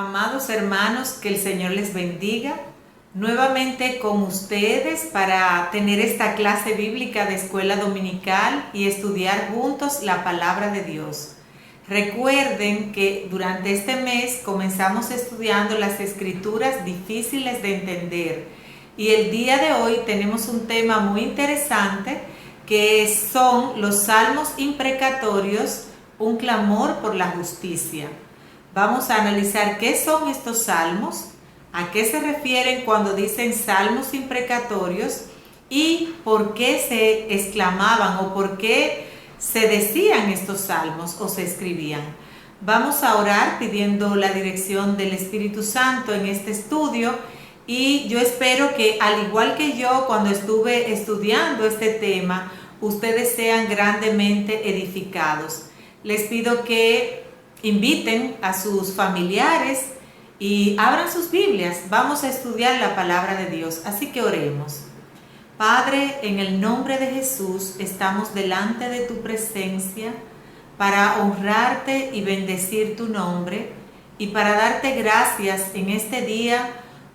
Amados hermanos, que el Señor les bendiga. Nuevamente con ustedes para tener esta clase bíblica de escuela dominical y estudiar juntos la palabra de Dios. Recuerden que durante este mes comenzamos estudiando las escrituras difíciles de entender y el día de hoy tenemos un tema muy interesante que son los salmos imprecatorios, un clamor por la justicia. Vamos a analizar qué son estos salmos, a qué se refieren cuando dicen salmos imprecatorios y por qué se exclamaban o por qué se decían estos salmos o se escribían. Vamos a orar pidiendo la dirección del Espíritu Santo en este estudio y yo espero que, al igual que yo cuando estuve estudiando este tema, ustedes sean grandemente edificados. Les pido que inviten a sus familiares y abran sus Biblias. Vamos a estudiar la palabra de Dios, así que oremos. Padre, en el nombre de Jesús, estamos delante de tu presencia para honrarte y bendecir tu nombre y para darte gracias en este día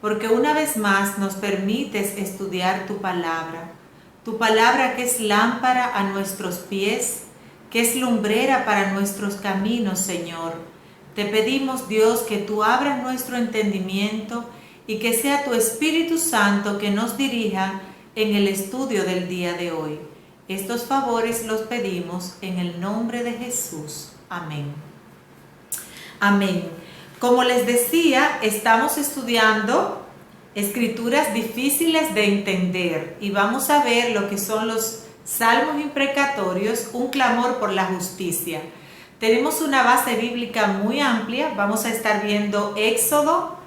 porque una vez más nos permites estudiar tu palabra que es lámpara a nuestros pies, que es lumbrera para nuestros caminos, Señor. Te pedimos, Dios, que tú abras nuestro entendimiento y que sea tu Espíritu Santo que nos dirija en el estudio del día de hoy. Estos favores los pedimos en el nombre de Jesús. Amén. Amén. Como les decía, estamos estudiando escrituras difíciles de entender y vamos a ver lo que son los salmos imprecatorios, un clamor por la justicia. Tenemos una base bíblica muy amplia. Vamos a estar viendo Éxodo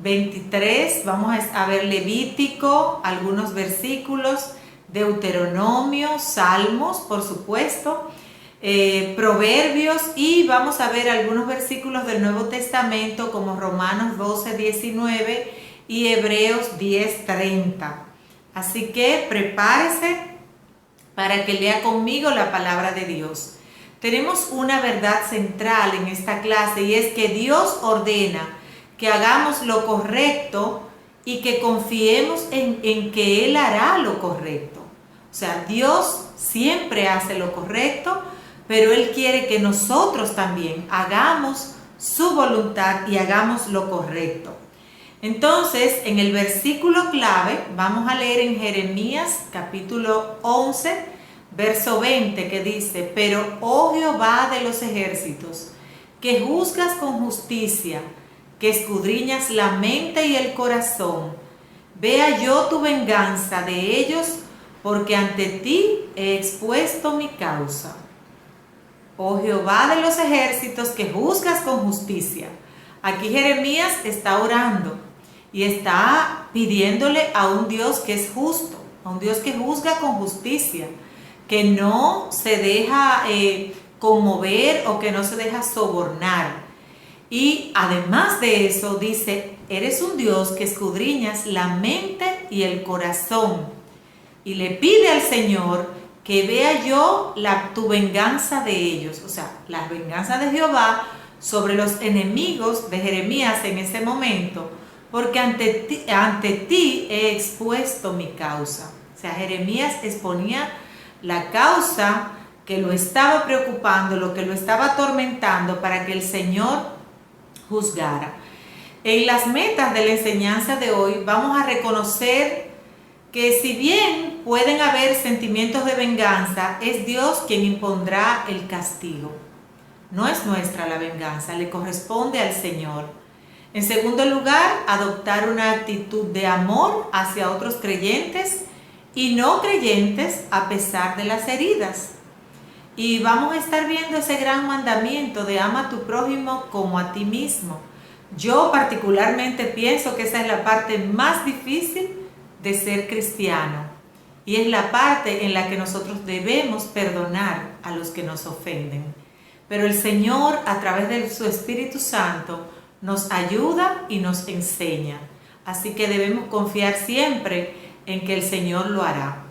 23, vamos a ver Levítico, algunos versículos, Deuteronomio, Salmos, por supuesto, Proverbios, y vamos a ver algunos versículos del Nuevo Testamento como Romanos 12, 19 y Hebreos 10, 30. Así que prepárese para que lea conmigo la palabra de Dios. Tenemos una verdad central en esta clase y es que Dios ordena que hagamos lo correcto y que confiemos en que Él hará lo correcto. O sea, Dios siempre hace lo correcto, pero Él quiere que nosotros también hagamos su voluntad y hagamos lo correcto. Entonces, en el versículo clave, vamos a leer en Jeremías capítulo 11, verso 20, que dice: Pero, oh Jehová de los ejércitos, que juzgas con justicia, que escudriñas la mente y el corazón, vea yo tu venganza de ellos, porque ante ti he expuesto mi causa. Oh Jehová de los ejércitos, que juzgas con justicia. Aquí Jeremías está orando y está pidiéndole a un Dios que es justo, a un Dios que juzga con justicia, que no se deja conmover o que no se deja sobornar. Y además de eso dice: eres un Dios que escudriñas la mente y el corazón. Y le pide al Señor que vea yo tu venganza de ellos, o sea, la venganza de Jehová sobre los enemigos de Jeremías en ese momento, porque ante ti he expuesto mi causa. O sea, Jeremías exponía la causa que lo estaba preocupando, lo que lo estaba atormentando, para que el Señor juzgara. En las metas de la enseñanza de hoy vamos a reconocer que si bien pueden haber sentimientos de venganza, es Dios quien impondrá el castigo. No es nuestra la venganza, le corresponde al Señor. En segundo lugar, adoptar una actitud de amor hacia otros creyentes y no creyentes a pesar de las heridas. Y vamos a estar viendo ese gran mandamiento de ama a tu prójimo como a ti mismo. Yo particularmente pienso que esa es la parte más difícil de ser cristiano y es la parte en la que nosotros debemos perdonar a los que nos ofenden. Pero el Señor, a través de su Espíritu Santo, nos ayuda y nos enseña. Así que debemos confiar siempre en que el Señor lo hará.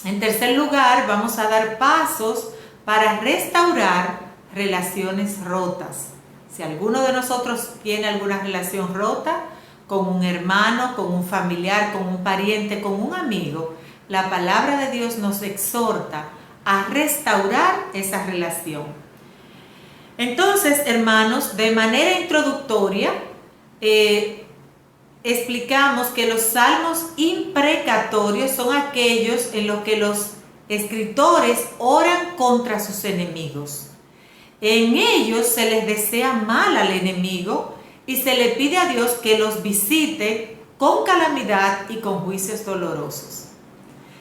En tercer lugar, vamos a dar pasos para restaurar relaciones rotas. Si alguno de nosotros tiene alguna relación rota con un hermano, con un familiar, con un pariente, con un amigo, la palabra de Dios nos exhorta a restaurar esa relación. Entonces, hermanos, de manera introductoria, explicamos que los salmos imprecatorios son aquellos en los que los escritores oran contra sus enemigos. En ellos se les desea mal al enemigo y se le pide a Dios que los visite con calamidad y con juicios dolorosos.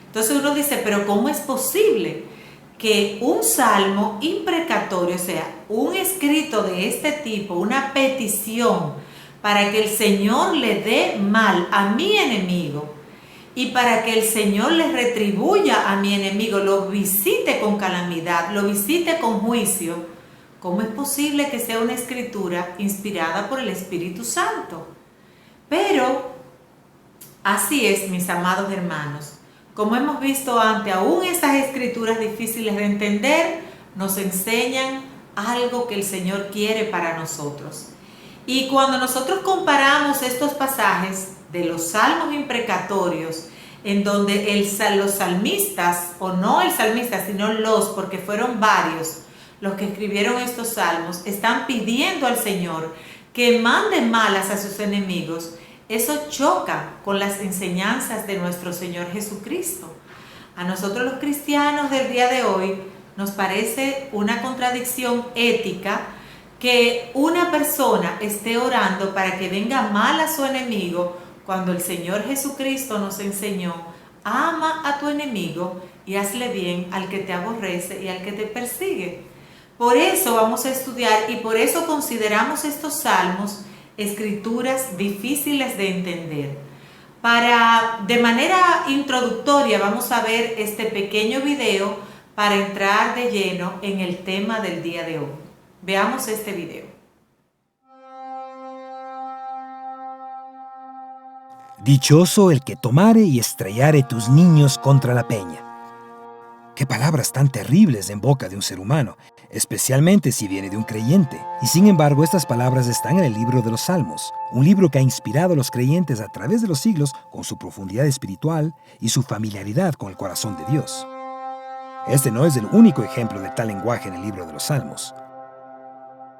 Entonces uno dice, pero ¿cómo es posible que un salmo imprecatorio, o sea, un escrito de este tipo, una petición para que el Señor le dé mal a mi enemigo y para que el Señor le retribuya a mi enemigo, lo visite con calamidad, lo visite con juicio? ¿Cómo es posible que sea una escritura inspirada por el Espíritu Santo? Pero así es, mis amados hermanos. Como hemos visto antes, aún estas escrituras difíciles de entender nos enseñan algo que el Señor quiere para nosotros. Y cuando nosotros comparamos estos pasajes de los salmos imprecatorios, en donde los salmistas, o no el salmista, sino porque fueron varios los que escribieron estos salmos, están pidiendo al Señor que mande malas a sus enemigos, eso choca con las enseñanzas de nuestro Señor Jesucristo. A nosotros los cristianos del día de hoy nos parece una contradicción ética que una persona esté orando para que venga mal a su enemigo, cuando el Señor Jesucristo nos enseñó: ama a tu enemigo y hazle bien al que te aborrece y al que te persigue. Por eso vamos a estudiar y por eso consideramos estos salmos escrituras difíciles de entender. De manera introductoria vamos a ver este pequeño video para entrar de lleno en el tema del día de hoy. Veamos este video. Dichoso el que tomare y estrellare tus niños contra la peña. Qué palabras tan terribles en boca de un ser humano, especialmente si viene de un creyente. Y sin embargo, estas palabras están en el libro de los Salmos, un libro que ha inspirado a los creyentes a través de los siglos con su profundidad espiritual y su familiaridad con el corazón de Dios. Este no es el único ejemplo de tal lenguaje en el libro de los Salmos.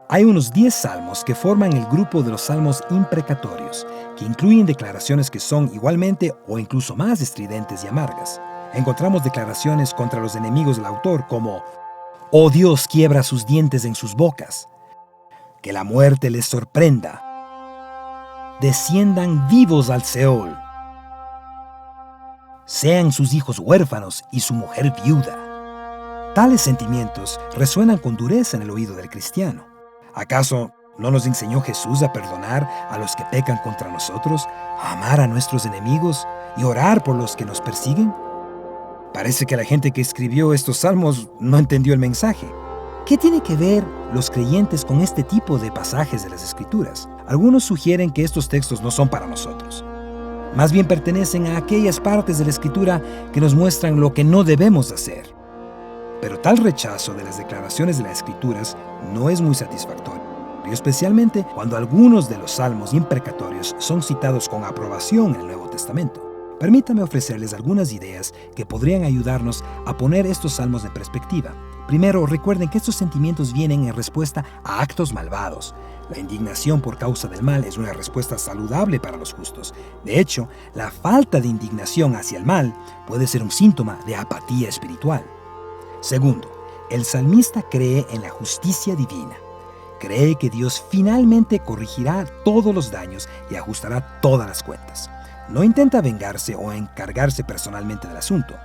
Hay unos 10 salmos que forman el grupo de los salmos imprecatorios, que incluyen declaraciones que son igualmente o incluso más estridentes y amargas. Encontramos declaraciones contra los enemigos del autor como: «Oh Dios, quiebra sus dientes en sus bocas», «Que la muerte les sorprenda», «Desciendan vivos al Seol», «Sean sus hijos huérfanos y su mujer viuda». Tales sentimientos resuenan con dureza en el oído del cristiano. ¿Acaso no nos enseñó Jesús a perdonar a los que pecan contra nosotros, a amar a nuestros enemigos y orar por los que nos persiguen? Parece que la gente que escribió estos salmos no entendió el mensaje. ¿Qué tiene que ver los creyentes con este tipo de pasajes de las Escrituras? Algunos sugieren que estos textos no son para nosotros. Más bien pertenecen a aquellas partes de la Escritura que nos muestran lo que no debemos hacer. Pero tal rechazo de las declaraciones de las Escrituras no es muy satisfactorio, especialmente cuando algunos de los salmos imprecatorios son citados con aprobación en el Nuevo Testamento. Permítame ofrecerles algunas ideas que podrían ayudarnos a poner estos salmos en perspectiva. Primero, recuerden que estos sentimientos vienen en respuesta a actos malvados. La indignación por causa del mal es una respuesta saludable para los justos. De hecho, la falta de indignación hacia el mal puede ser un síntoma de apatía espiritual. Segundo, el salmista cree en la justicia divina. Cree que Dios finalmente corregirá todos los daños y ajustará todas las cuentas. No intenta vengarse o encargarse personalmente del asunto.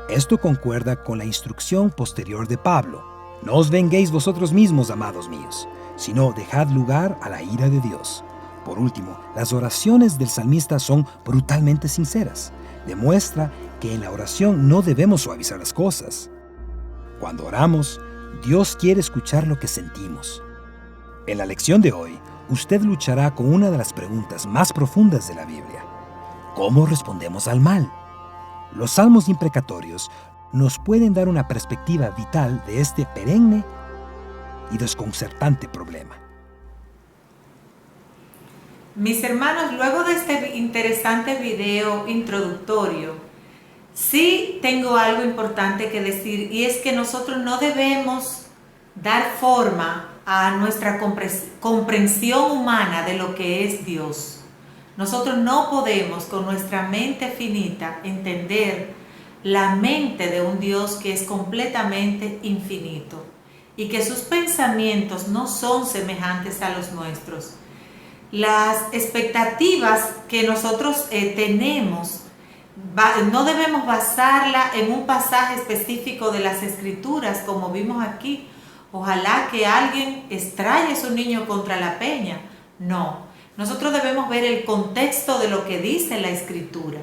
Esto concuerda con la instrucción posterior de Pablo: «No os venguéis vosotros mismos, amados míos, sino dejad lugar a la ira de Dios». Por último, las oraciones del salmista son brutalmente sinceras. Demuestra que en la oración no debemos suavizar las cosas. Cuando oramos, Dios quiere escuchar lo que sentimos. En la lección de hoy, usted luchará con una de las preguntas más profundas de la Biblia: ¿cómo respondemos al mal? Los salmos imprecatorios nos pueden dar una perspectiva vital de este perenne y desconcertante problema. Mis hermanos, luego de este interesante video introductorio, sí tengo algo importante que decir, y es que nosotros no debemos dar forma a nuestra comprensión humana de lo que es Dios. Nosotros no podemos con nuestra mente finita entender la mente de un Dios que es completamente infinito y que sus pensamientos no son semejantes a los nuestros. Las expectativas que nosotros tenemos no debemos basarla en un pasaje específico de las Escrituras, como vimos aquí. Ojalá que alguien extraye a su niño contra la peña. No, nosotros debemos ver el contexto de lo que dice la Escritura.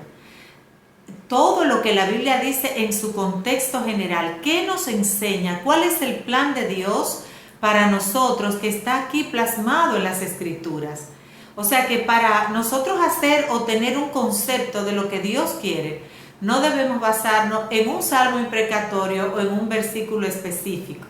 Todo lo que la Biblia dice en su contexto general. ¿Qué nos enseña? ¿Cuál es el plan de Dios para nosotros que está aquí plasmado en las Escrituras? O sea que para nosotros hacer o tener un concepto de lo que Dios quiere, no debemos basarnos en un salmo imprecatorio o en un versículo específico.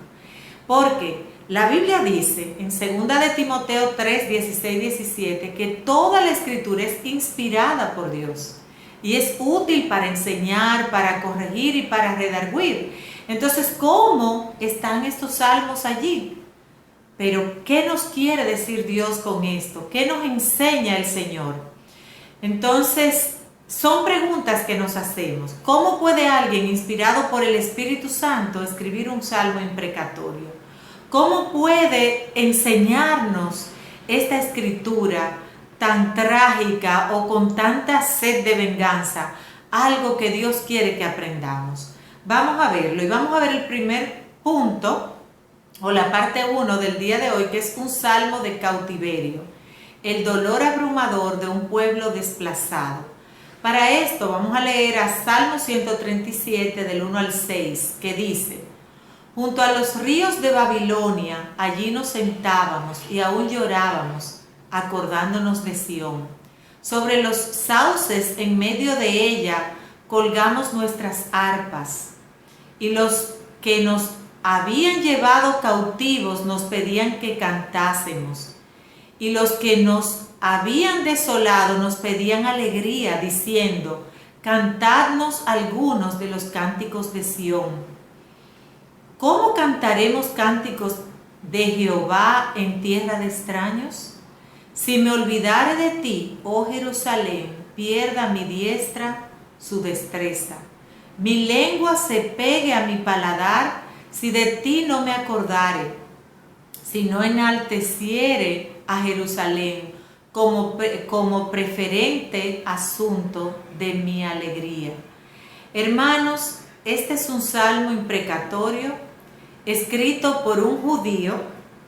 Porque la Biblia dice en 2 de Timoteo 3, 16, 17 que toda la Escritura es inspirada por Dios y es útil para enseñar, para corregir y para redarguir. Entonces, ¿cómo están estos salmos allí? Pero, ¿qué nos quiere decir Dios con esto? ¿Qué nos enseña el Señor? Entonces, son preguntas que nos hacemos. ¿Cómo puede alguien inspirado por el Espíritu Santo escribir un salmo imprecatorio? ¿Cómo puede enseñarnos esta escritura tan trágica o con tanta sed de venganza? Algo que Dios quiere que aprendamos. Vamos a verlo y vamos a ver el primer punto o la parte 1 del día de hoy, que es un salmo de cautiverio. El dolor abrumador de un pueblo desplazado. Para esto vamos a leer a Salmo 137 del 1 al 6, que dice: junto a los ríos de Babilonia, allí nos sentábamos y aún llorábamos, acordándonos de Sión. Sobre los sauces en medio de ella colgamos nuestras arpas, y los que nos habían llevado cautivos nos pedían que cantásemos, y los que nos habían desolado nos pedían alegría, diciendo: cantadnos algunos de los cánticos de Sión. ¿Cómo cantaremos cánticos de Jehová en tierra de extraños? Si me olvidare de ti, oh Jerusalén, pierda mi diestra su destreza. Mi lengua se pegue a mi paladar, si de ti no me acordare, si no enalteciere a Jerusalén como preferente asunto de mi alegría. Hermanos, este es un salmo imprecatorio escrito por un judío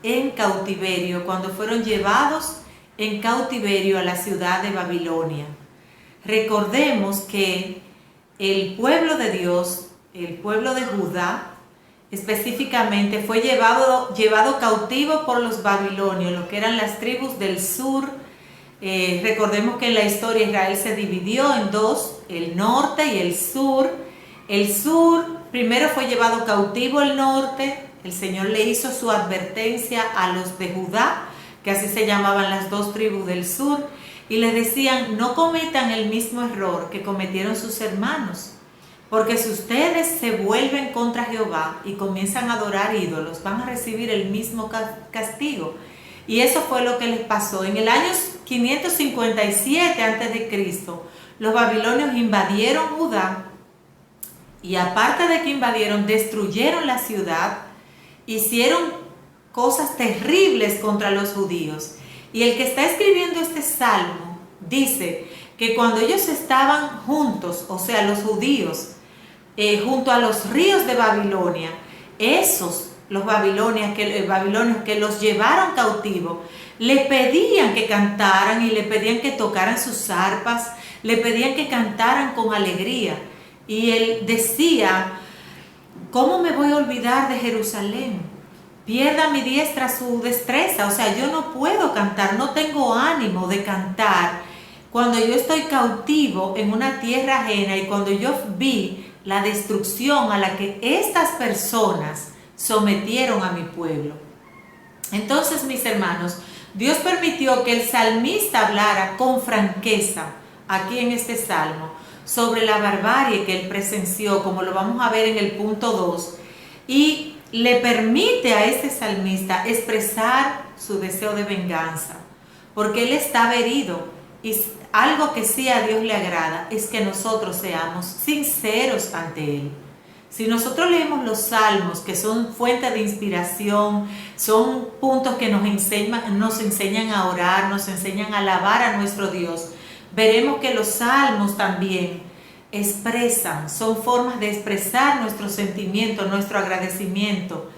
en cautiverio, cuando fueron llevados en cautiverio a la ciudad de Babilonia. Recordemos que el pueblo de Dios, el pueblo de Judá, específicamente fue llevado cautivo por los babilonios, lo que eran las tribus del sur. Recordemos que en la historia Israel se dividió en dos, el norte y el sur. El sur primero fue llevado cautivo el norte. El Señor le hizo su advertencia a los de Judá, que así se llamaban las dos tribus del sur, y les decían: no cometan el mismo error que cometieron sus hermanos. Porque si ustedes se vuelven contra Jehová y comienzan a adorar ídolos, van a recibir el mismo castigo. Y eso fue lo que les pasó. En el año 557 a.C., los babilonios invadieron Judá, y aparte de que invadieron, destruyeron la ciudad, hicieron cosas terribles contra los judíos. Y el que está escribiendo este salmo dice que cuando ellos estaban juntos, o sea, los judíos, junto a los ríos de Babilonia, los babilonios que los llevaron cautivos, le pedían que cantaran y le pedían que tocaran sus arpas, le pedían que cantaran con alegría. Y él decía: ¿cómo me voy a olvidar de Jerusalén? Pierda mi diestra su destreza. O sea, yo no puedo cantar, no tengo ánimo de cantar cuando yo estoy cautivo en una tierra ajena y cuando yo vi la destrucción a la que estas personas sometieron a mi pueblo. Entonces, mis hermanos, Dios permitió que el salmista hablara con franqueza aquí en este salmo sobre la barbarie que él presenció, como lo vamos a ver en el punto 2, y le permite a este salmista expresar su deseo de venganza, porque él estaba herido. Y algo que sí a Dios le agrada es que nosotros seamos sinceros ante Él. Si nosotros leemos los salmos, que son fuente de inspiración, son puntos que nos enseñan a orar, nos enseñan a alabar a nuestro Dios, veremos que los salmos también son formas de expresar nuestro sentimiento, nuestro agradecimiento,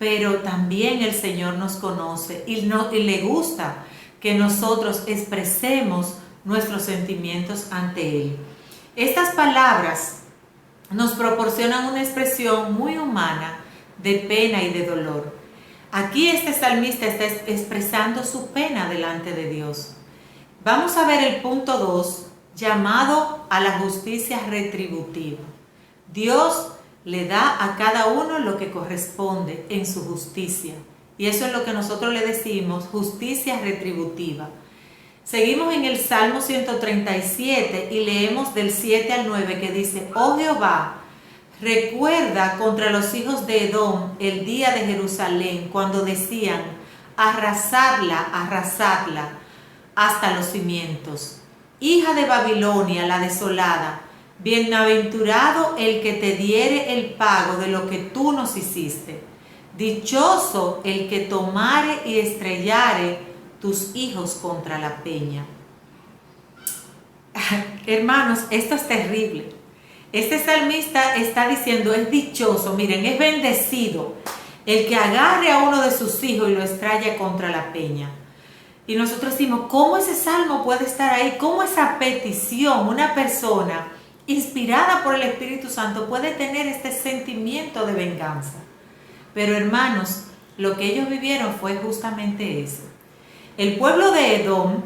pero también el Señor nos conoce y le gusta que nosotros expresemos nuestros sentimientos ante Él. Estas palabras nos proporcionan una expresión muy humana de pena y de dolor. Aquí este salmista está expresando su pena delante de Dios. Vamos a ver el punto 2, llamado a la justicia retributiva. Dios le da a cada uno lo que corresponde en su justicia. Y eso es lo que nosotros le decimos justicia retributiva. Seguimos en el Salmo 137 y leemos del 7 al 9 que dice: Oh Jehová, recuerda contra los hijos de Edom el día de Jerusalén, cuando decían: arrasadla, arrasadla hasta los cimientos. Hija de Babilonia, la desolada, bienaventurado el que te diere el pago de lo que tú nos hiciste. Dichoso el que tomare y estrellare tus hijos contra la peña. Hermanos, esto es terrible. Este salmista está diciendo, es dichoso, miren, es bendecido el que agarre a uno de sus hijos y lo estrella contra la peña. Y nosotros decimos, ¿cómo ese salmo puede estar ahí? ¿Cómo esa petición, una persona inspirada por el Espíritu Santo puede tener este sentimiento de venganza? Pero hermanos, lo que ellos vivieron fue justamente eso. El pueblo de Edom,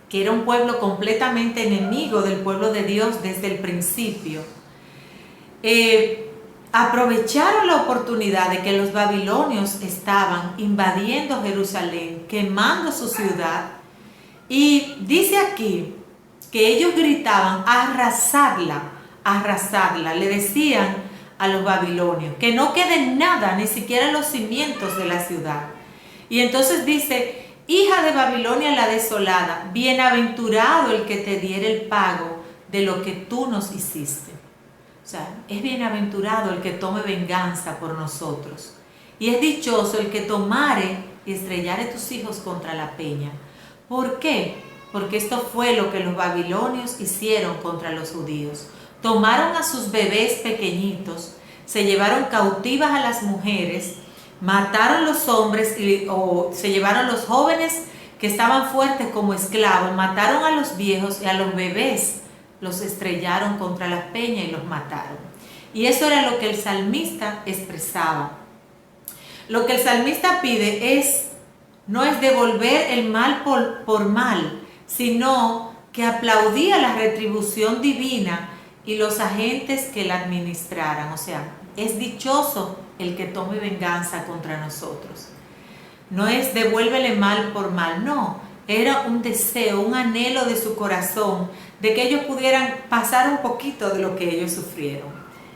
que era un pueblo completamente enemigo del pueblo de Dios desde el principio, aprovecharon la oportunidad de que los babilonios estaban invadiendo Jerusalén, quemando su ciudad, y dice aquí que ellos gritaban: arrasadla, arrasadla. Le decían a los babilonios que no quede nada, ni siquiera los cimientos de la ciudad. Y entonces dice: hija de Babilonia la desolada, bienaventurado el que te diere el pago de lo que tú nos hiciste. O sea, es bienaventurado el que tome venganza por nosotros. Y es dichoso el que tomare y estrellare tus hijos contra la peña. ¿Por qué? Porque esto fue lo que los babilonios hicieron contra los judíos. Tomaron a sus bebés pequeñitos, se llevaron cautivas a las mujeres, mataron los hombres o se llevaron los jóvenes que estaban fuertes como esclavos, mataron a los viejos y a los bebés los estrellaron contra la peña y los mataron. Y eso era lo que el salmista expresaba. Lo que el salmista pide no es devolver el mal por mal, sino que aplaudía la retribución divina y los agentes que la administraran. O sea, es dichoso el que tome venganza contra nosotros. No es devuélvele mal por mal, no. Era un deseo, un anhelo de su corazón de que ellos pudieran pasar un poquito de lo que ellos sufrieron.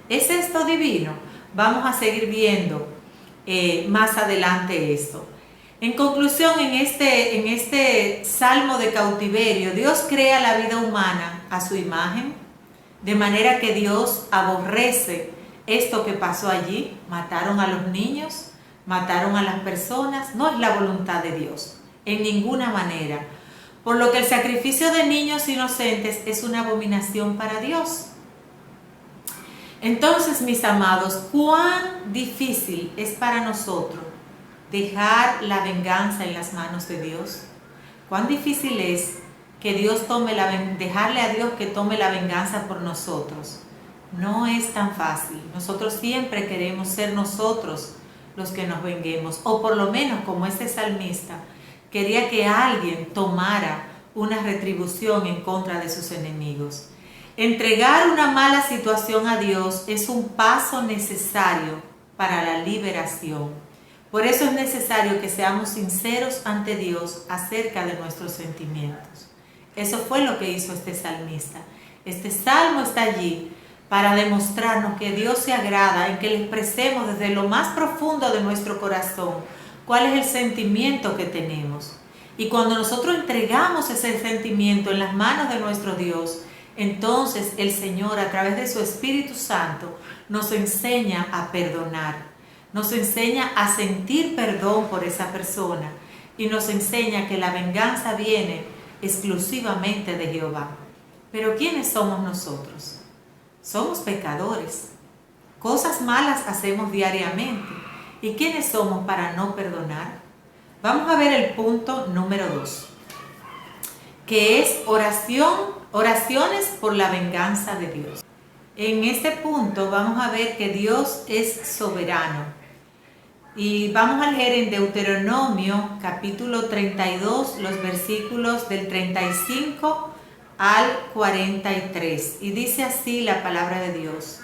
¿Es esto divino? Vamos a seguir viendo más adelante esto. En conclusión, en este salmo de cautiverio, Dios crea la vida humana a su imagen, de manera que Dios aborrece esto que pasó allí. Mataron a los niños, mataron a las personas. No es la voluntad de Dios, en ninguna manera. Por lo que el sacrificio de niños inocentes es una abominación para Dios. Entonces, mis amados, cuán difícil es para nosotros dejar la venganza en las manos de Dios. Cuán difícil es que Dios dejarle a Dios que tome la venganza por nosotros. No es tan fácil. Nosotros siempre queremos ser nosotros los que nos venguemos, o por lo menos como este salmista quería que alguien tomara una retribución en contra de sus enemigos. Entregar una mala situación a Dios es un paso necesario para la liberación. Por eso es necesario que seamos sinceros ante Dios acerca de nuestros sentimientos. Eso fue lo que hizo este salmista. Este salmo está allí para demostrarnos que Dios se agrada en que le expresemos desde lo más profundo de nuestro corazón cuál es el sentimiento que tenemos. Y cuando nosotros entregamos ese sentimiento en las manos de nuestro Dios, entonces el Señor, a través de su Espíritu Santo, nos enseña a perdonar. Nos enseña a sentir perdón por esa persona y nos enseña que la venganza viene exclusivamente de Jehová. Pero ¿quiénes somos nosotros? Somos pecadores. Cosas malas hacemos diariamente. ¿Y quiénes somos para no perdonar? Vamos a ver el punto número 2, que es oraciones por la venganza de Dios. En este punto vamos a ver que Dios es soberano. Y vamos a leer en Deuteronomio capítulo 32 los versículos del 35 al 43. Y dice así la palabra de Dios: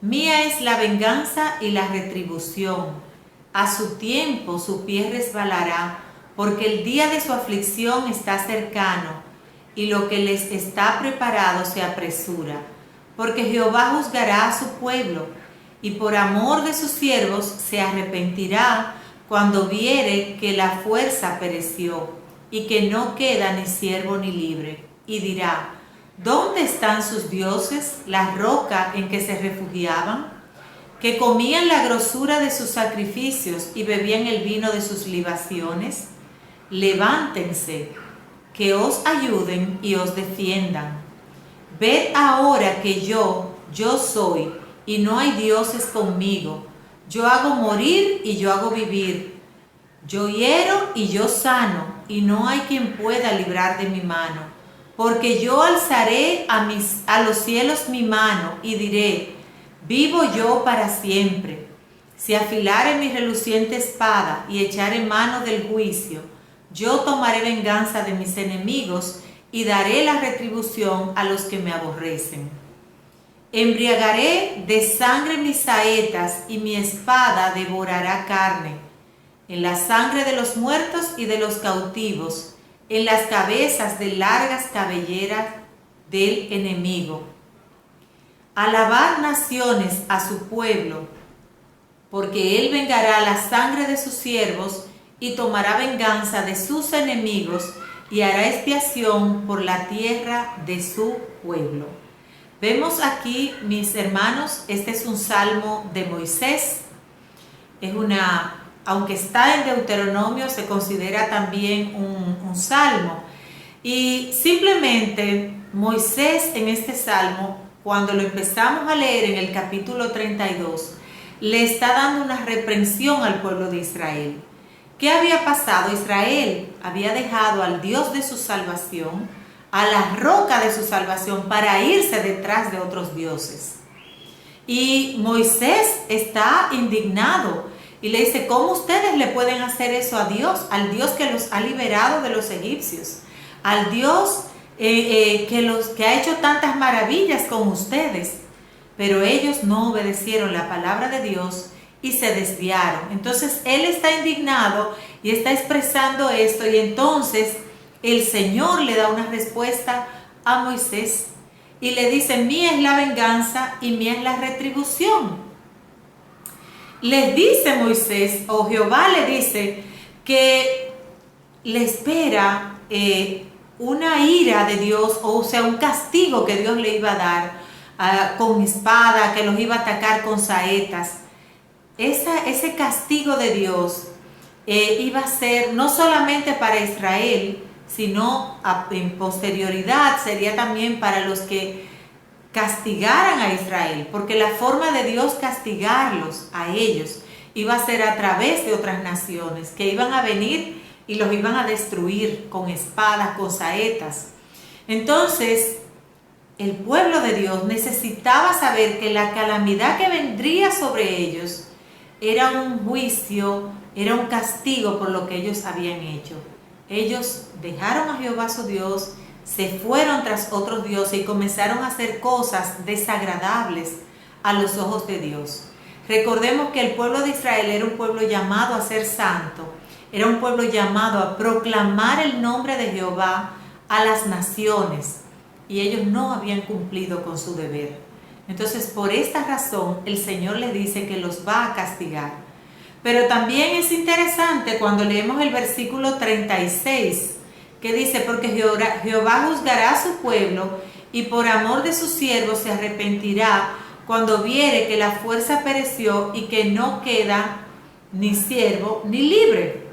Mía es la venganza y la retribución. A su tiempo su pie resbalará, porque el día de su aflicción está cercano, y lo que les está preparado se apresura. Porque Jehová juzgará a su pueblo, y por amor de sus siervos se arrepentirá cuando viere que la fuerza pereció, y que no queda ni siervo ni libre. Y dirá: ¿dónde están sus dioses, la roca en que se refugiaban? Que comían la grosura de sus sacrificios y bebían el vino de sus libaciones. Levántense, que os ayuden y os defiendan. Ved ahora que yo soy, y no hay dioses conmigo. Yo hago morir y yo hago vivir. Yo hiero y yo sano, y no hay quien pueda librar de mi mano. Porque yo alzaré a los cielos mi mano y diré: vivo yo para siempre. Si afilare mi reluciente espada y echare mano del juicio, yo tomaré venganza de mis enemigos y daré la retribución a los que me aborrecen. Embriagaré de sangre mis saetas y mi espada devorará carne, en la sangre de los muertos y de los cautivos, en las cabezas de largas cabelleras del enemigo. Alabad naciones a su pueblo, porque él vengará la sangre de sus siervos y tomará venganza de sus enemigos y hará expiación por la tierra de su pueblo. Vemos aquí, mis hermanos, este es un salmo de Moisés. Aunque está en Deuteronomio, se considera también un salmo. Y simplemente Moisés en este salmo, cuando lo empezamos a leer en el capítulo 32, le está dando una reprensión al pueblo de Israel. ¿Qué había pasado? Israel había dejado al Dios de su salvación, a la roca de su salvación, para irse detrás de otros dioses. Y Moisés está indignado y le dice: ¿cómo ustedes le pueden hacer eso a Dios? Al Dios que los ha liberado de los egipcios, al Dios que ha hecho tantas maravillas con ustedes. Pero ellos no obedecieron la palabra de Dios y se desviaron. Entonces él está indignado y está expresando esto, y entonces el Señor le da una respuesta a Moisés y le dice: mía es la venganza y mía es la retribución. Les dice Moisés, o Jehová le dice, que le espera una ira de Dios, o sea, un castigo que Dios le iba a dar con espada, que los iba a atacar con saetas. Ese castigo de Dios iba a ser no solamente para Israel, sino en posterioridad sería también para los que castigaran a Israel, porque la forma de Dios castigarlos a ellos iba a ser a través de otras naciones que iban a venir y los iban a destruir con espadas, con saetas. Entonces el pueblo de Dios necesitaba saber que la calamidad que vendría sobre ellos era un juicio, era un castigo por lo que ellos habían hecho. Ellos dejaron a Jehová su Dios, se fueron tras otros dioses y comenzaron a hacer cosas desagradables a los ojos de Dios. Recordemos que el pueblo de Israel era un pueblo llamado a ser santo, era un pueblo llamado a proclamar el nombre de Jehová a las naciones, y ellos no habían cumplido con su deber. Entonces, por esta razón, el Señor les dice que los va a castigar. Pero también es interesante cuando leemos el versículo 36, que dice, porque Jehová juzgará a su pueblo y por amor de sus siervos se arrepentirá cuando viere que la fuerza pereció y que no queda ni siervo ni libre.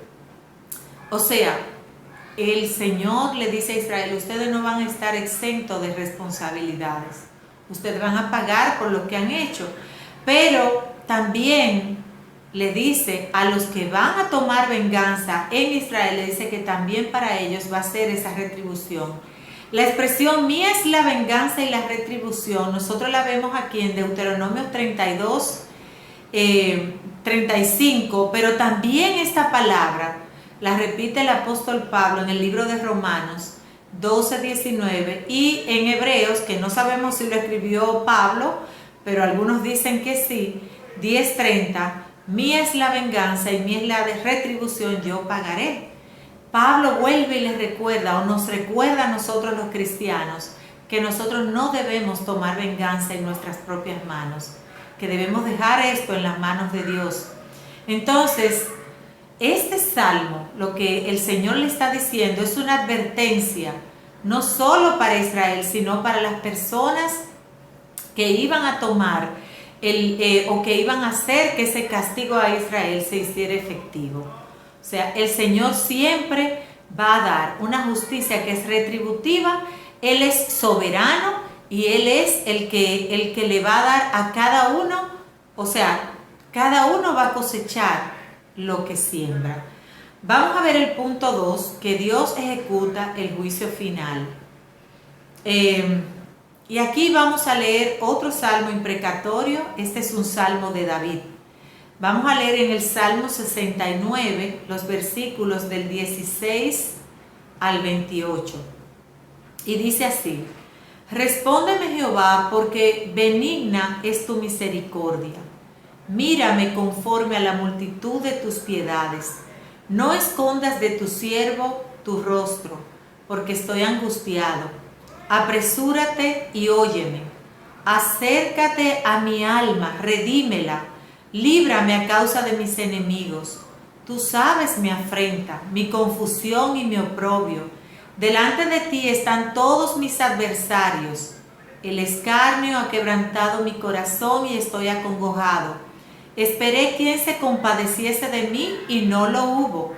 O sea, el Señor le dice a Israel, ustedes no van a estar exentos de responsabilidades. Ustedes van a pagar por lo que han hecho. Pero también le dice a los que van a tomar venganza en Israel, le dice que también para ellos va a ser esa retribución. La expresión mía es la venganza y la retribución, nosotros la vemos aquí en Deuteronomio 32, 35, pero también esta palabra la repite el apóstol Pablo en el libro de Romanos 12, 19 y en Hebreos, que no sabemos si lo escribió Pablo, pero algunos dicen que sí, 10, 30. Mía es la venganza y mía es la retribución, yo pagaré. Pablo vuelve y les recuerda, o nos recuerda a nosotros los cristianos, que nosotros no debemos tomar venganza en nuestras propias manos, que debemos dejar esto en las manos de Dios. Entonces, este salmo, lo que el Señor le está diciendo, es una advertencia, no solo para Israel, sino para las personas que iban a tomar o que iban a hacer que ese castigo a Israel se hiciera efectivo. O sea, el Señor siempre va a dar una justicia que es retributiva. Él es soberano y Él es el que le va a dar a cada uno, o sea, cada uno va a cosechar lo que siembra. Vamos a ver el punto 2, que Dios ejecuta el juicio final. Y aquí vamos a leer otro salmo imprecatorio. Este es un salmo de David. Vamos a leer en el Salmo 69 los versículos del 16 al 28. Y dice así: Respóndeme, Jehová, porque benigna es tu misericordia. Mírame conforme a la multitud de tus piedades. No escondas de tu siervo tu rostro, porque estoy angustiado. Apresúrate y óyeme. Acércate a mi alma, redímela. Líbrame a causa de mis enemigos. Tú sabes mi afrenta, mi confusión y mi oprobio. Delante de ti están todos mis adversarios. El escarnio ha quebrantado mi corazón y estoy acongojado. Esperé quien se compadeciese de mí y no lo hubo.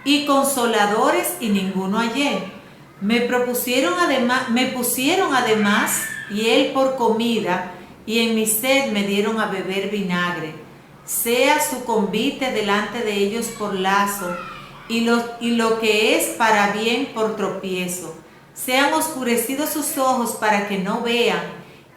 Y consoladores y ninguno hallé. Me pusieron además y él por comida, y en mi sed me dieron a beber vinagre. Sea su convite delante de ellos por lazo, y lo que es para bien por tropiezo. Sean oscurecidos sus ojos para que no vean,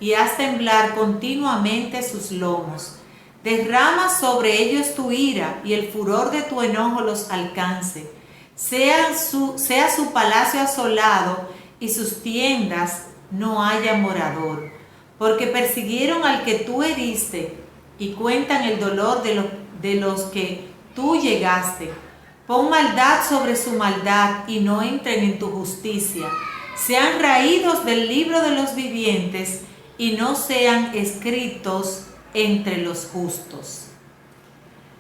y haz temblar continuamente sus lomos. Derrama sobre ellos tu ira, y el furor de tu enojo los alcance. Sea su palacio asolado, y sus tiendas no haya morador. Porque persiguieron al que tú heriste, y cuentan el dolor de los que tú llegaste. Pon maldad sobre su maldad, y no entren en tu justicia. Sean raídos del libro de los vivientes, y no sean escritos entre los justos.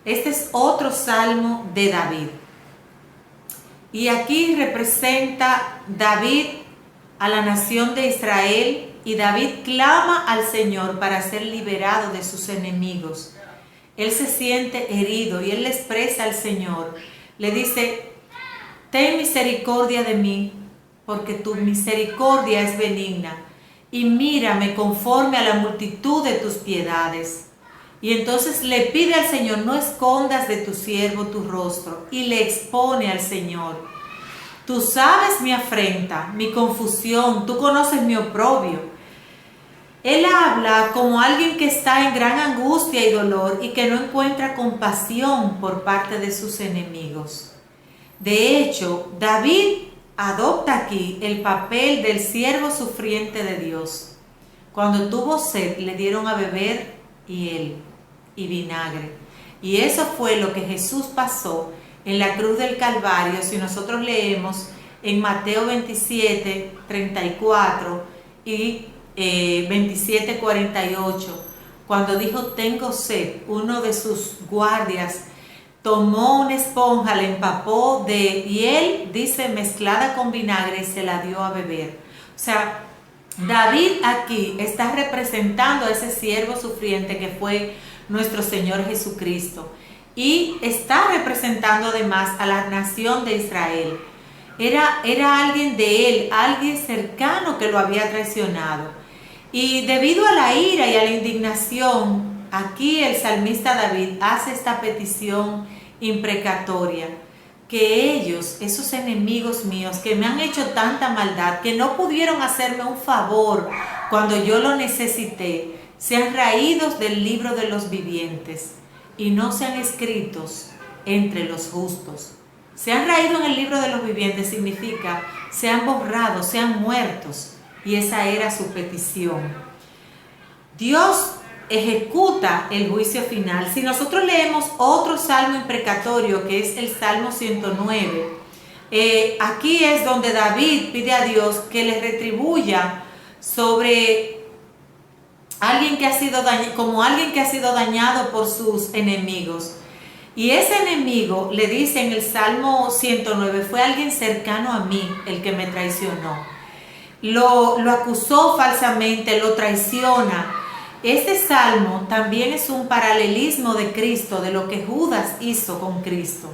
Este es otro salmo de David. Y aquí representa David a la nación de Israel, y David clama al Señor para ser liberado de sus enemigos. Él se siente herido y él le expresa al Señor, le dice: ten misericordia de mí, porque tu misericordia es benigna, y mírame conforme a la multitud de tus piedades. Y entonces le pide al Señor: no escondas de tu siervo tu rostro, y le expone al Señor: tú sabes mi afrenta, mi confusión, tú conoces mi oprobio. Él habla como alguien que está en gran angustia y dolor y que no encuentra compasión por parte de sus enemigos. De hecho, David adopta aquí el papel del siervo sufriente de Dios. Cuando tuvo sed, le dieron a beber y él y vinagre. Y eso fue lo que Jesús pasó en la cruz del Calvario. Si nosotros leemos en Mateo 27, 34 y 27, 48, cuando dijo tengo sed, uno de sus guardias tomó una esponja, la empapó de hiel, dice, mezclada con vinagre, y se la dio a beber. O sea, David aquí está representando a ese siervo sufriente que fue nuestro Señor Jesucristo. Y está representando además a la nación de Israel. Era alguien de él, alguien cercano que lo había traicionado. Y debido a la ira y a la indignación, aquí el salmista David hace esta petición imprecatoria, que ellos, esos enemigos míos que me han hecho tanta maldad, que no pudieron hacerme un favor cuando yo lo necesité, sean raídos del libro de los vivientes y no sean escritos entre los justos. Sean raídos en el libro de los vivientes significa sean borrados, sean muertos, y esa era su petición. Dios ejecuta el juicio final. Si nosotros leemos otro salmo imprecatorio, que es el Salmo 109, aquí es donde David pide a Dios que le retribuya sobre alguien que ha sido dañado por sus enemigos. Y ese enemigo, le dice en el Salmo 109, fue alguien cercano a mí el que me traicionó. Lo acusó falsamente, lo traiciona. Este salmo también es un paralelismo de Cristo, de lo que Judas hizo con Cristo.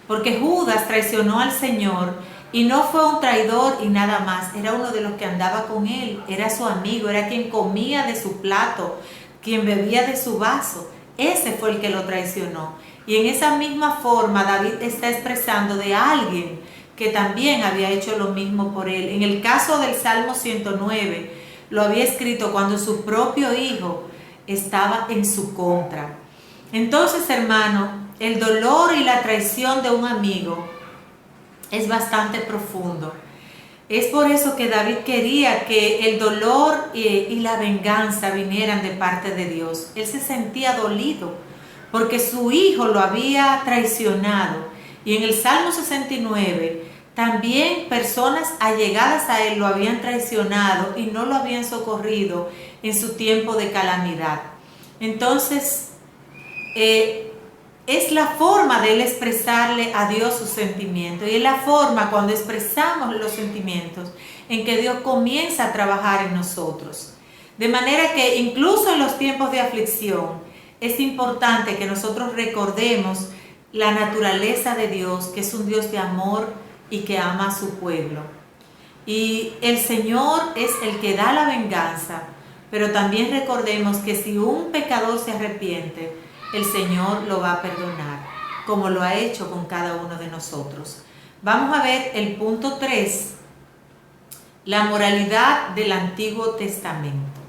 Porque Judas traicionó al Señor y no fue un traidor y nada más. Era uno de los que andaba con él, era su amigo, era quien comía de su plato, quien bebía de su vaso. Ese fue el que lo traicionó. Y en esa misma forma David está expresando de alguien que también había hecho lo mismo por él. En el caso del Salmo 109, lo había escrito cuando su propio hijo estaba en su contra. Entonces, hermano, el dolor y la traición de un amigo es bastante profundo. Es por eso que David quería que el dolor y la venganza vinieran de parte de Dios. Él se sentía dolido porque su hijo lo había traicionado. Y en el Salmo 69, también personas allegadas a él lo habían traicionado y no lo habían socorrido en su tiempo de calamidad. Entonces, es la forma de él expresarle a Dios sus sentimientos. Y es la forma cuando expresamos los sentimientos en que Dios comienza a trabajar en nosotros. De manera que incluso en los tiempos de aflicción, es importante que nosotros recordemos la naturaleza de Dios, que es un Dios de amor y que ama a su pueblo. Y el Señor es el que da la venganza, pero también recordemos que si un pecador se arrepiente, el Señor lo va a perdonar, como lo ha hecho con cada uno de nosotros. Vamos a ver el punto 3, la moralidad del Antiguo Testamento.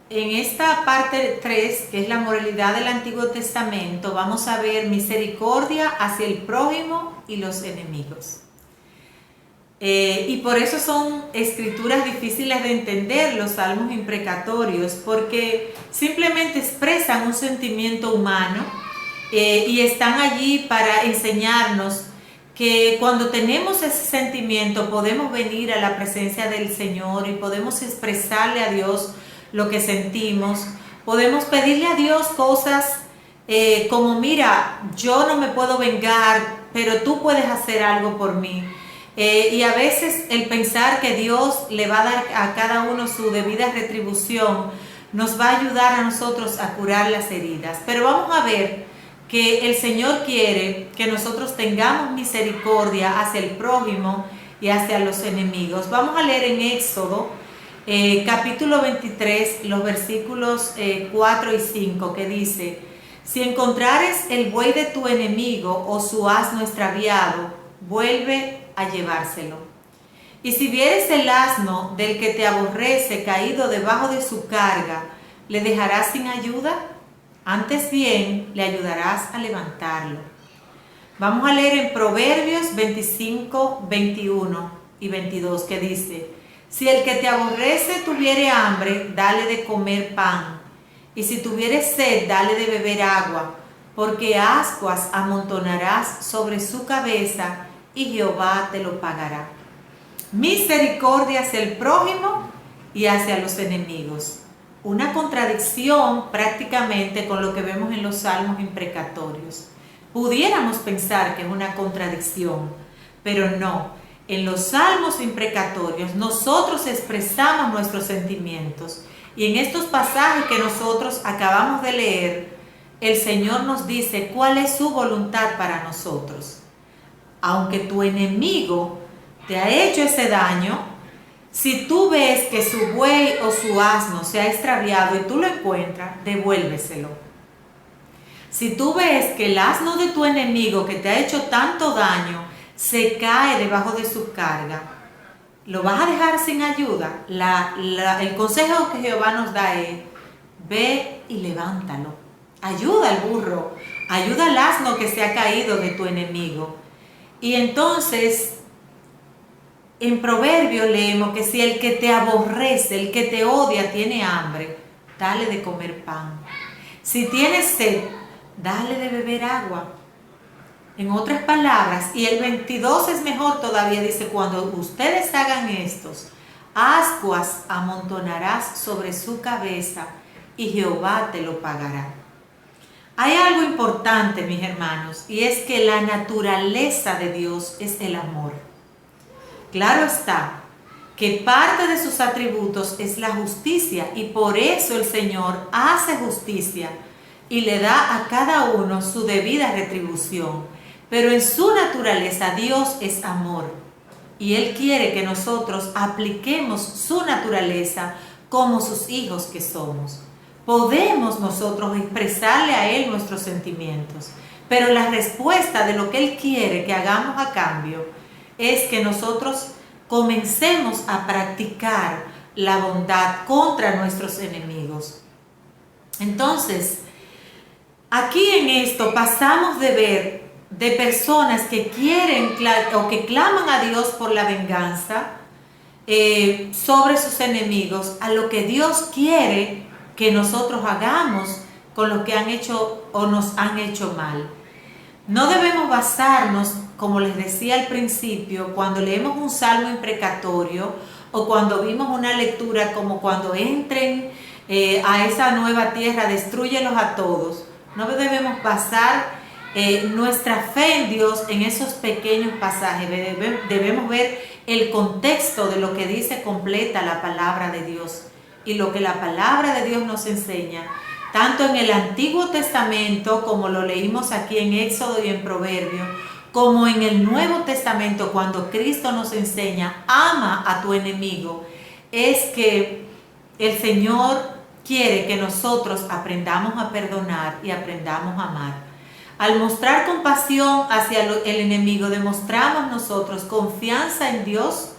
En esta parte 3, que es la moralidad del Antiguo Testamento, vamos a ver misericordia hacia el prójimo y los enemigos. Y por eso son escrituras difíciles de entender, los salmos imprecatorios, porque simplemente expresan un sentimiento humano y están allí para enseñarnos que cuando tenemos ese sentimiento podemos venir a la presencia del Señor y podemos expresarle a Dios lo que sentimos. Podemos pedirle a Dios cosas como, mira, yo no me puedo vengar, pero tú puedes hacer algo por mí. Y a veces el pensar que Dios le va a dar a cada uno su debida retribución nos va a ayudar a nosotros a curar las heridas. Pero vamos a ver que el Señor quiere que nosotros tengamos misericordia hacia el prójimo y hacia los enemigos. Vamos a leer en Éxodo capítulo 23, los versículos 4 y 5, que dice: si encontrares el buey de tu enemigo o su asno extraviado, vuelve a llevárselo. Y si vieres el asno del que te aborrece caído debajo de su carga, ¿le dejarás sin ayuda? Antes bien, le ayudarás a levantarlo. Vamos a leer en Proverbios 25, 21 y 22, que dice: si el que te aborrece tuviere hambre, dale de comer pan, Y si tuvieres sed, dale de beber agua, porque ascuas amontonarás sobre su cabeza, y Jehová te lo pagará. Misericordia hacia el prójimo y hacia los enemigos. Una contradicción prácticamente con lo que vemos en los salmos imprecatorios. Pudiéramos pensar que es una contradicción, pero no. En los salmos imprecatorios nosotros expresamos nuestros sentimientos, y en estos pasajes que nosotros acabamos de leer, el Señor nos dice cuál es su voluntad para nosotros. Aunque tu enemigo te ha hecho ese daño, si tú ves que su buey o su asno se ha extraviado y tú lo encuentras, devuélveselo. Si tú ves que el asno de tu enemigo que te ha hecho tanto daño se cae debajo de su carga, ¿lo vas a dejar sin ayuda? El consejo que Jehová nos da es: ve y levántalo. Ayuda al burro, ayuda al asno que se ha caído de tu enemigo. Y entonces, en Proverbios leemos que si el que te aborrece, el que te odia, tiene hambre, dale de comer pan. Si tienes sed, dale de beber agua. En otras palabras, y el 22 es mejor todavía, dice: cuando ustedes hagan estos, ascuas amontonarás sobre su cabeza, y Jehová te lo pagará. Hay algo importante, mis hermanos, y es que la naturaleza de Dios es el amor. Claro está que parte de sus atributos es la justicia, y por eso el Señor hace justicia y le da a cada uno su debida retribución. Pero en su naturaleza Dios es amor, y Él quiere que nosotros apliquemos su naturaleza como sus hijos que somos. Podemos nosotros expresarle a Él nuestros sentimientos, pero la respuesta de lo que Él quiere que hagamos a cambio es que nosotros comencemos a practicar la bondad contra nuestros enemigos. Entonces, aquí en esto pasamos de ver de personas que quieren o que claman a Dios por la venganza sobre sus enemigos, a lo que Dios quiere que nosotros hagamos con los que han hecho o nos han hecho mal. No debemos basarnos, como les decía al principio, cuando leemos un salmo imprecatorio o cuando vimos una lectura como cuando entren a esa nueva tierra, destrúyelos a todos. No debemos basar nuestra fe en Dios en esos pequeños pasajes. Debemos ver el contexto de lo que dice completa la palabra de Dios, y lo que la palabra de Dios nos enseña, tanto en el Antiguo Testamento, como lo leímos aquí en Éxodo y en Proverbios, como en el Nuevo Testamento, cuando Cristo nos enseña: ama a tu enemigo. Es que el Señor quiere que nosotros aprendamos a perdonar y aprendamos a amar. Al mostrar compasión hacia el enemigo, demostramos nosotros confianza en Dios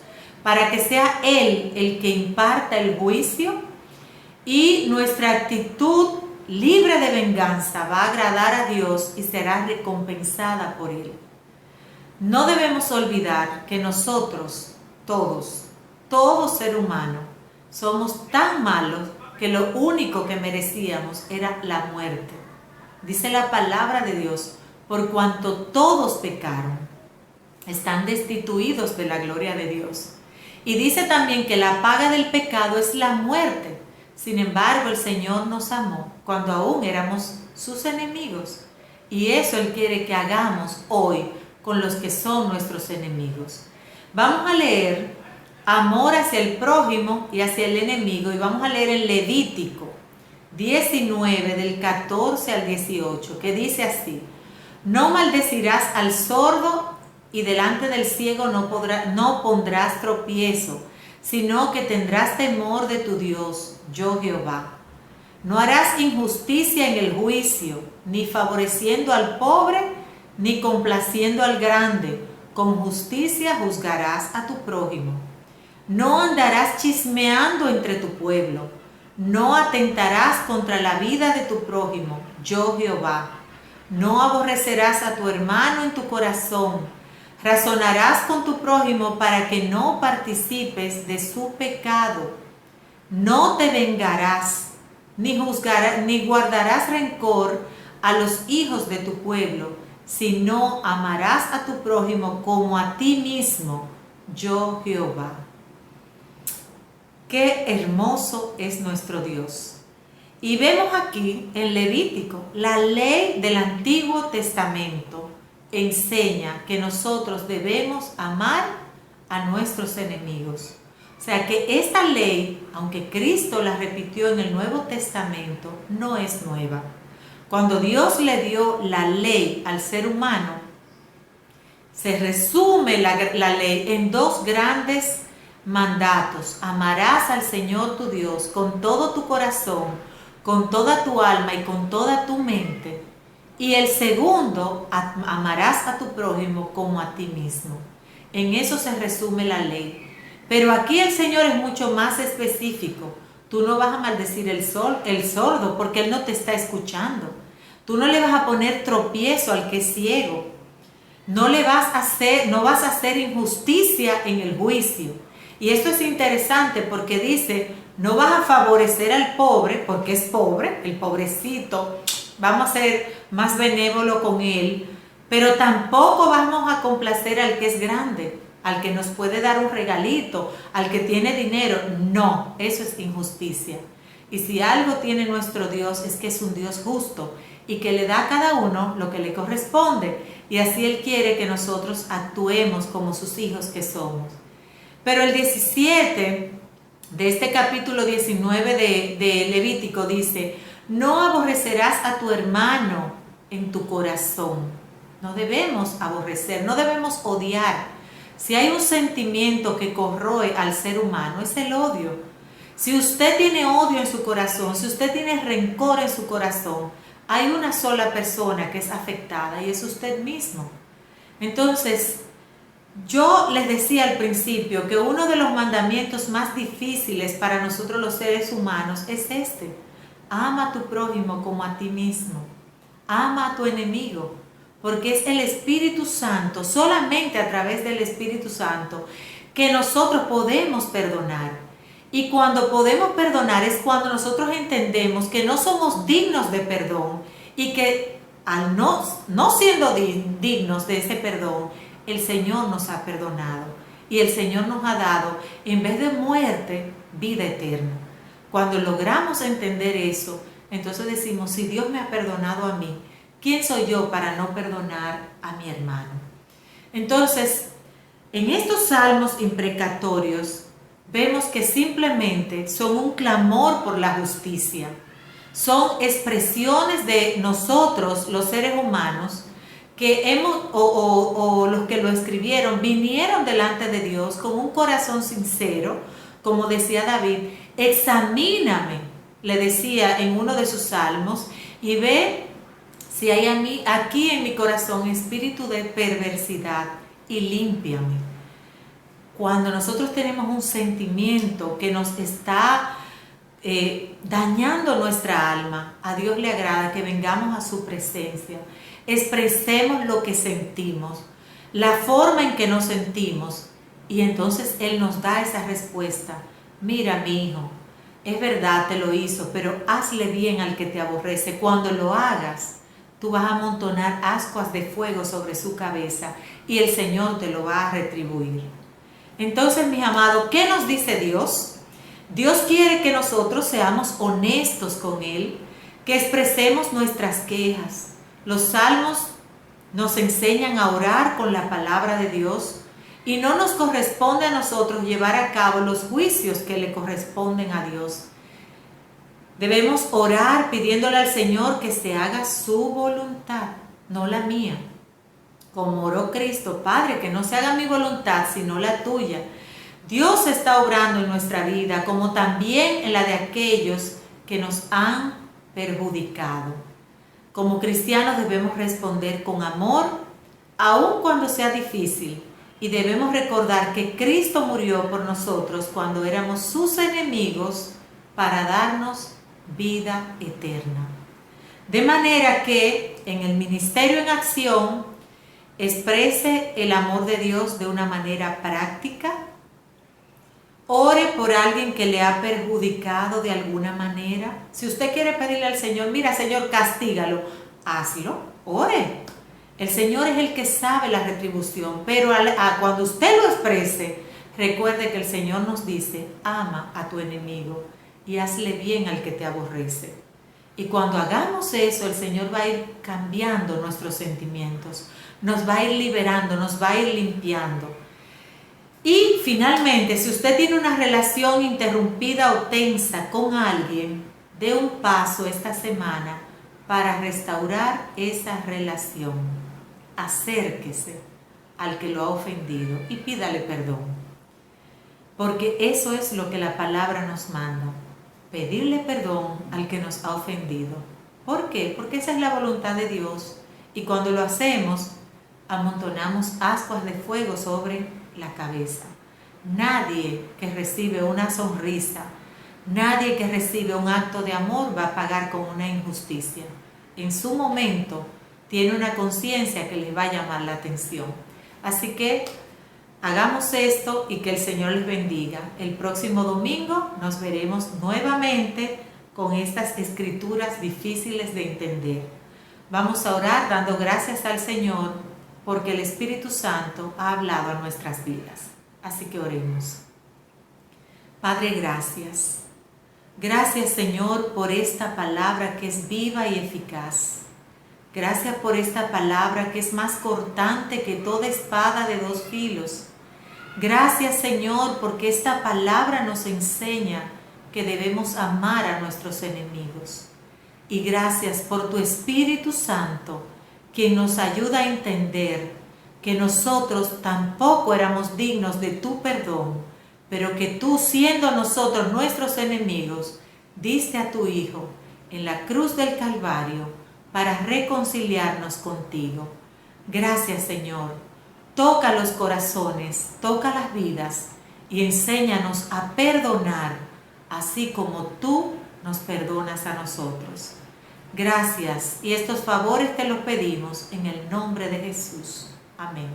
para que sea Él el que imparta el juicio, y nuestra actitud libre de venganza va a agradar a Dios y será recompensada por Él. No debemos olvidar que nosotros, todo ser humano, somos tan malos que lo único que merecíamos era la muerte. Dice la palabra de Dios: por cuanto todos pecaron, están destituidos de la gloria de Dios. Y dice también que la paga del pecado es la muerte. Sin embargo, el Señor nos amó cuando aún éramos sus enemigos. Y eso Él quiere que hagamos hoy con los que son nuestros enemigos. Vamos a leer amor hacia el prójimo y hacia el enemigo, y vamos a leer en Levítico 19, del 14 al 18, que dice así: no maldecirás al sordo, y delante del ciego no pondrás tropiezo, sino que tendrás temor de tu Dios, yo Jehová. No harás injusticia en el juicio, ni favoreciendo al pobre, ni complaciendo al grande. Con justicia juzgarás a tu prójimo. No andarás chismeando entre tu pueblo. No atentarás contra la vida de tu prójimo, yo Jehová. No aborrecerás a tu hermano en tu corazón. Razonarás con tu prójimo para que no participes de su pecado. No te vengarás, ni guardarás rencor a los hijos de tu pueblo, sino amarás a tu prójimo como a ti mismo, yo Jehová. Qué hermoso es nuestro Dios. Y vemos aquí en Levítico, la ley del Antiguo Testamento enseña que nosotros debemos amar a nuestros enemigos. O sea que esta ley, aunque Cristo la repitió en el Nuevo Testamento, no es nueva. Cuando Dios le dio la ley al ser humano, se resume la ley en dos grandes mandatos. Amarás al Señor tu Dios con todo tu corazón, con toda tu alma y con toda tu mente. Y el segundo, amarás a tu prójimo como a ti mismo. En eso se resume la ley. Pero aquí el Señor es mucho más específico. Tú no vas a maldecir el sordo porque Él no te está escuchando. Tú no le vas a poner tropiezo al que es ciego. No vas a hacer injusticia en el juicio. Y esto es interesante porque dice, no vas a favorecer al pobre porque es pobre, el pobrecito, vamos a ser más benévolo con él, pero tampoco vamos a complacer al que es grande, al que nos puede dar un regalito, al que tiene dinero. No, eso es injusticia. Y si algo tiene nuestro Dios es que es un Dios justo y que le da a cada uno lo que le corresponde. Y así Él quiere que nosotros actuemos como sus hijos que somos. Pero el 17 de este capítulo 19 de Levítico dice, no aborrecerás a tu hermano en tu corazón. No debemos aborrecer, no debemos odiar. Si hay un sentimiento que corroe al ser humano, es el odio. Si usted tiene odio en su corazón, si usted tiene rencor en su corazón, hay una sola persona que es afectada y es usted mismo. Entonces, yo les decía al principio que uno de los mandamientos más difíciles para nosotros los seres humanos es este. Ama a tu prójimo como a ti mismo. Ama a tu enemigo. Porque es el Espíritu Santo, solamente a través del Espíritu Santo, que nosotros podemos perdonar. Y cuando podemos perdonar es cuando nosotros entendemos que no somos dignos de perdón y que al no siendo dignos de ese perdón, el Señor nos ha perdonado y el Señor nos ha dado, en vez de muerte, vida eterna. Cuando logramos entender eso, entonces decimos, si Dios me ha perdonado a mí, ¿quién soy yo para no perdonar a mi hermano? Entonces, en estos salmos imprecatorios, vemos que simplemente son un clamor por la justicia. Son expresiones de nosotros, los seres humanos, que los que lo escribieron, vinieron delante de Dios con un corazón sincero, como decía David, examíname, le decía en uno de sus salmos, y ve si hay aquí en mi corazón espíritu de perversidad y límpiame. Cuando nosotros tenemos un sentimiento que nos está dañando nuestra alma, a Dios le agrada que vengamos a su presencia, expresemos lo que sentimos, la forma en que nos sentimos, y entonces Él nos da esa respuesta. Mira, mi hijo, es verdad, te lo hizo, pero hazle bien al que te aborrece. Cuando lo hagas, tú vas a amontonar ascuas de fuego sobre su cabeza y el Señor te lo va a retribuir. Entonces, mis amados, ¿qué nos dice Dios? Dios quiere que nosotros seamos honestos con Él, que expresemos nuestras quejas. Los salmos nos enseñan a orar con la palabra de Dios y no nos corresponde a nosotros llevar a cabo los juicios que le corresponden a Dios. Debemos orar pidiéndole al Señor que se haga su voluntad, no la mía. Como oró Cristo, Padre, que no se haga mi voluntad, sino la tuya. Dios está obrando en nuestra vida, como también en la de aquellos que nos han perjudicado. Como cristianos debemos responder con amor, aun cuando sea difícil, y debemos recordar que Cristo murió por nosotros cuando éramos sus enemigos para darnos vida eterna. De manera que en el ministerio en acción exprese el amor de Dios de una manera práctica, Ore por alguien que le ha perjudicado de alguna manera. Si usted quiere pedirle al Señor, mira Señor, castígalo, hazlo, ore. El Señor es el que sabe la retribución, pero cuando usted lo exprese, recuerde que el Señor nos dice, ama a tu enemigo y hazle bien al que te aborrece. Y cuando hagamos eso, el Señor va a ir cambiando nuestros sentimientos, nos va a ir liberando, nos va a ir limpiando. Y finalmente, si usted tiene una relación interrumpida o tensa con alguien, dé un paso esta semana para restaurar esa relación. Acérquese al que lo ha ofendido y pídale perdón. Porque eso es lo que la palabra nos manda, pedirle perdón al que nos ha ofendido. ¿Por qué? Porque esa es la voluntad de Dios. Y cuando lo hacemos, amontonamos ascuas de fuego sobre la cabeza. Nadie que recibe una sonrisa, nadie que recibe un acto de amor va a pagar con una injusticia. En su momento tiene una conciencia que les va a llamar la atención. Así que hagamos esto y que el Señor les bendiga. El próximo domingo nos veremos nuevamente con estas escrituras difíciles de entender. Vamos a orar dando gracias al Señor porque el Espíritu Santo ha hablado a nuestras vidas. Así que oremos. Padre, gracias. Gracias, Señor, por esta palabra que es viva y eficaz. Gracias por esta palabra que es más cortante que toda espada de dos filos. Gracias, Señor, porque esta palabra nos enseña que debemos amar a nuestros enemigos. Y gracias por tu Espíritu Santo, quien nos ayuda a entender que nosotros tampoco éramos dignos de tu perdón, pero que tú, siendo nosotros nuestros enemigos, diste a tu Hijo en la cruz del Calvario para reconciliarnos contigo. Gracias, Señor. Toca los corazones, toca las vidas y enséñanos a perdonar, así como tú nos perdonas a nosotros. Gracias, y estos favores te los pedimos en el nombre de Jesús. Amén.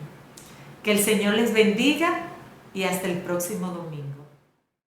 Que el Señor les bendiga y hasta el próximo domingo.